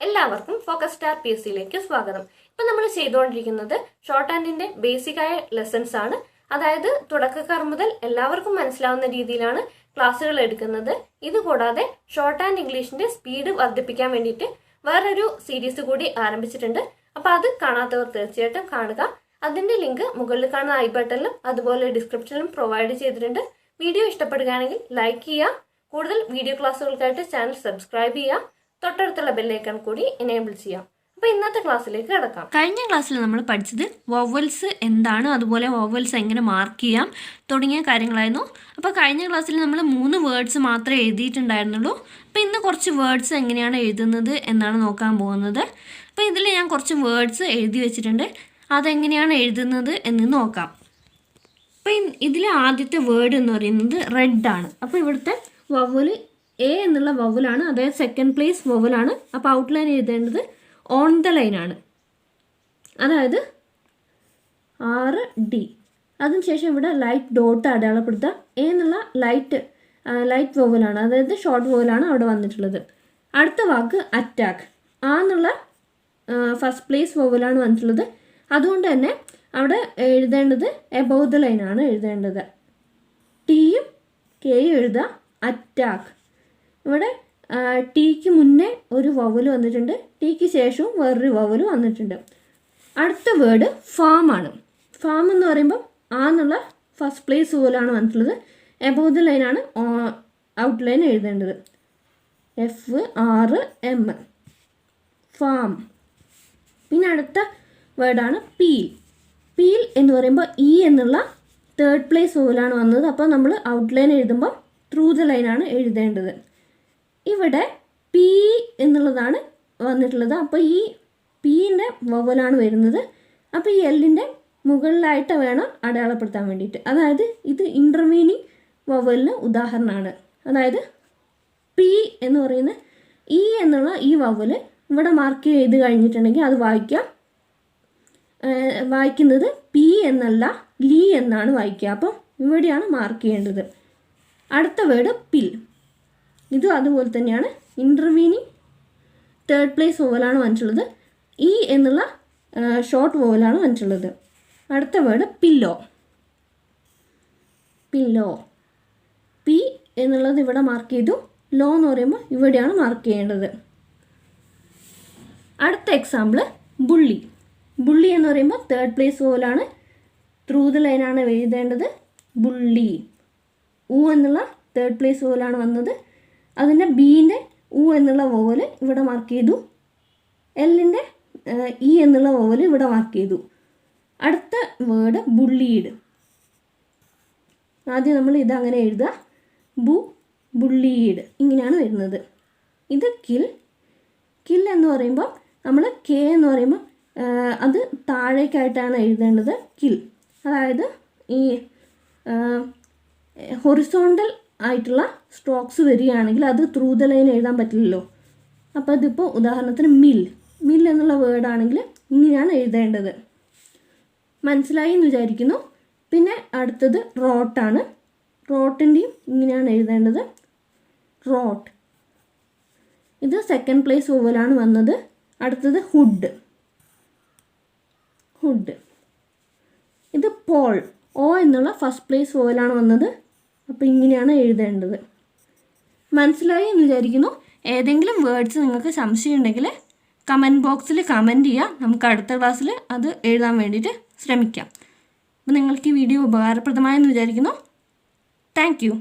എല്ലാവർക്കും focus star PSCയിലേക്ക് സ്വാഗതം. ഇപ്പം നമ്മൾ ചെയ്തുകൊണ്ടിരിക്കുന്നത് ഷോർട്ട് ഹാൻഡിന്റെ ബേസിക് ആയ ലെസൺസ് ആണ്. അതായത് തുടക്കക്കാർ മുതൽ എല്ലാവർക്കും മനസ്സിലാവുന്ന രീതിയിലാണ് ക്ലാസ്സുകൾ എടുക്കുന്നത്. ഇതുകൂടാതെ ഷോർട്ട് ഹാൻഡ് ഇംഗ്ലീഷിന്റെ സ്പീഡ് വർദ്ധിപ്പിക്കാൻ വേണ്ടിയിട്ട് വേറൊരു സീരീസ് കൂടി ആരംഭിച്ചിട്ടുണ്ട്. അപ്പോൾ അത് കാണാത്തവർ തീർച്ചയായിട്ടും കാണുക. അതിന്റെ ലിങ്ക് മുകളിൽ കാണുന്ന ഐ ബട്ടണിലും അതുപോലെ ഡിസ്ക്രിപ്ഷനിലും പ്രൊവൈഡ് ചെയ്തിട്ടുണ്ട്. വീഡിയോ ഇഷ്ടപ്പെടുകയാണെങ്കിൽ ലൈക്ക് ചെയ്യുക. കൂടുതൽ വീഡിയോ ക്ലാസ്സുകൾക്കായിട്ട് ചാനൽ സബ്സ്ക്രൈബ് ചെയ്യുക. തൊട്ടടുത്തുള്ള ബെല്ലൈക്കൺ കൂടി എനേബിൾ ചെയ്യാം. അപ്പോൾ ഇന്നത്തെ ക്ലാസ്സിലേക്ക് കിടക്കാം. കഴിഞ്ഞ ക്ലാസ്സിൽ നമ്മൾ പഠിച്ചത് വവൽസ് എന്താണ്, അതുപോലെ വവൽസ് എങ്ങനെ മാർക്ക് ചെയ്യാം തുടങ്ങിയ കാര്യങ്ങളായിരുന്നു. അപ്പോൾ കഴിഞ്ഞ ക്ലാസ്സിൽ നമ്മൾ 3 വേർഡ്സ് മാത്രമേ എഴുതിയിട്ടുണ്ടായിരുന്നുള്ളൂ. അപ്പോൾ ഇന്ന് കുറച്ച് വേർഡ്സ് എങ്ങനെയാണ് എഴുതുന്നത് എന്നാണ് നോക്കാൻ പോകുന്നത്. അപ്പോൾ ഇതിൽ ഞാൻ കുറച്ച് വേർഡ്സ് എഴുതി വെച്ചിട്ടുണ്ട്. അതെങ്ങനെയാണ് എഴുതുന്നത് എന്ന് നോക്കാം. അപ്പോൾ ഇതിലെ ആദ്യത്തെ വേർഡ് എന്ന് പറയുന്നത് റെഡ് ആണ്. അപ്പോൾ ഇവിടുത്തെ വവൽ എ എന്നുള്ള വവലാണ്, അതായത് സെക്കൻഡ് പ്ലേസ് വവലാണ്. അപ്പോൾ ഔട്ട്ലൈൻ എഴുതേണ്ടത് ഓൺ ദ ലൈനാണ്, അതായത് RD. അതിനുശേഷം ഇവിടെ ലൈറ്റ് ഡോട്ട് അടയാളപ്പെടുത്തുക. എ എന്നുള്ള ലൈറ്റ് വവലാണ്, അതായത് ഷോർട്ട് വവലാണ് അവിടെ വന്നിട്ടുള്ളത്. അടുത്ത വാക്ക് അറ്റാക്ക്. ആ എന്നുള്ള ഫസ്റ്റ് പ്ലേസ് വവലാണ് വന്നിട്ടുള്ളത്. അതുകൊണ്ട് തന്നെ അവിടെ എഴുതേണ്ടത് എബവ് ദ ലൈനാണ് എഴുതേണ്ടത്. ടിയും കെയും എഴുതുക. അറ്റാക്ക്. ഇവിടെ ടിക്ക് മുന്നേ ഒരു വവൽ വന്നിട്ടുണ്ട്, ടിക്ക് ശേഷവും വേറൊരു വവൽ വന്നിട്ടുണ്ട്. അടുത്ത വേർഡ് ഫാം ആണ്. ഫാം എന്ന് പറയുമ്പോൾ ആ എന്നുള്ള ഫസ്റ്റ് പ്ലേസ് വവലാണ് വന്നിട്ടുള്ളത്. എബവ് ദ ലൈനാണ് ഔട്ട്ലൈൻ എഴുതേണ്ടത്. FRM, farm. പിന്നെ അടുത്ത വേർഡാണ് പീൽ. പീൽ എന്ന് പറയുമ്പോൾ ഇ എന്നുള്ള തേർഡ് പ്ലേസ് വവലാണ് വന്നത്. അപ്പോൾ നമ്മൾ ഔട്ട്ലൈൻ എഴുതുമ്പോൾ ത്രൂ ദ ലൈനാണ് എഴുതേണ്ടത്. ഇവിടെ പി എന്നുള്ളതാണ് വന്നിട്ടുള്ളത്. അപ്പോൾ ഈ പീൻ്റെ വവലാണ് വരുന്നത്. അപ്പോൾ ഈ എല്ലിൻ്റെ മുകളിലായിട്ട് വേണം അടയാളപ്പെടുത്താൻ വേണ്ടിയിട്ട്. അതായത് ഇത് ഇൻ്റർവീനിങ് വവലിന് ഉദാഹരണമാണ്. അതായത് പി എന്ന് പറയുന്ന ഇ എന്നുള്ള ഈ വവൽ ഇവിടെ മാർക്ക് ചെയ്ത് കഴിഞ്ഞിട്ടുണ്ടെങ്കിൽ അത് വായിക്കുന്നത് പി എന്നല്ല ലീ എന്നാണ് വായിക്കുക. അപ്പോൾ ഇവിടെയാണ് മാർക്ക് ചെയ്യേണ്ടത്. അടുത്ത വേർഡ് പിൽ. ഇതും അതുപോലെ തന്നെയാണ്, ഇൻ്റർവീനിങ് തേർഡ് പ്ലേസ് വവലാണ് വന്നിട്ടുള്ളത്. ഇ എന്നുള്ള ഷോർട്ട് വവലാണ് വന്നിട്ടുള്ളത്. അടുത്ത വേർഡ് പില്ലോ. പില്ലോ. പി എന്നുള്ളത് ഇവിടെ മാർക്ക് ചെയ്തു. ലോ എന്ന് പറയുമ്പോൾ ഇവിടെയാണ് മാർക്ക് ചെയ്യേണ്ടത്. അടുത്ത എക്സാമ്പിൾ ബുള്ളി. ബുള്ളി എന്ന് പറയുമ്പോൾ തേർഡ് പ്ലേസ് വവലാണ്, ത്രൂ ദ ലൈനാണ് എഴുതേണ്ടത്. ബുള്ളി. ഉ എന്നുള്ള തേർഡ് പ്ലേസ് വവലാണ് വന്നത്. അതിൻ്റെ ബീൻ്റെ ഉ എന്നുള്ള വവൽ ഇവിടെ മാർക്ക് ചെയ്തു. എല്ലിൻ്റെ ഇ എന്നുള്ള വവൽ ഇവിടെ മാർക്ക് ചെയ്തു. അടുത്ത വേർഡ് ബുള്ളീഡ്. ആദ്യം നമ്മൾ ഇതങ്ങനെ എഴുതുക. ബുള്ളീഡ് ഇങ്ങനെയാണ് വരുന്നത്. ഇത് കിൽ. കിൽ എന്ന് പറയുമ്പോൾ നമ്മൾ കെ എന്ന് പറയുമ്പോൾ അത് താഴേക്കായിട്ടാണ് എഴുതേണ്ടത്. കിൽ. അതായത് ഈ ഹൊറിസോണ്ടൽ ആയിട്ടുള്ള സ്ട്രോക്സ് വരികയാണെങ്കിൽ അത് ത്രൂ ദ ലൈൻ എഴുതാൻ പറ്റില്ലല്ലോ. അപ്പോൾ ഇതിപ്പോൾ ഉദാഹരണത്തിന് മിൽ എന്നുള്ള വേർഡാണെങ്കിൽ ഇങ്ങനെയാണ് എഴുതേണ്ടത്. മനസ്സിലായി എന്ന് വിചാരിക്കുന്നു. പിന്നെ അടുത്തത് റോട്ടാണ്. റോട്ടിൻ്റെയും ഇങ്ങനെയാണ് എഴുതേണ്ടത്. റോട്ട്. ഇത് സെക്കൻഡ് പ്ലേസ് വവലാണ് വന്നത്. അടുത്തത് ഹുഡ്. ഇത് പോൾ. ഓ എന്നുള്ള ഫസ്റ്റ് പ്ലേസ് വവലാണ് വന്നത്. അപ്പോൾ ഇങ്ങനെയാണ് എഴുതേണ്ടത്. മനസ്സിലായി എന്ന് വിചാരിക്കുന്നു. ഏതെങ്കിലും വേർഡ്സ് നിങ്ങൾക്ക് സംശയം ഉണ്ടെങ്കിൽ കമൻറ്റ് ബോക്സിൽ കമൻറ്റ് ചെയ്യുക. നമുക്ക് അടുത്ത ക്ലാസ്സിൽ അത് എഴുതാൻ വേണ്ടിയിട്ട് ശ്രമിക്കാം. അപ്പോൾ നിങ്ങൾക്ക് ഈ വീഡിയോ ഉപകാരപ്രദമായെന്ന് വിചാരിക്കുന്നു. Thank you.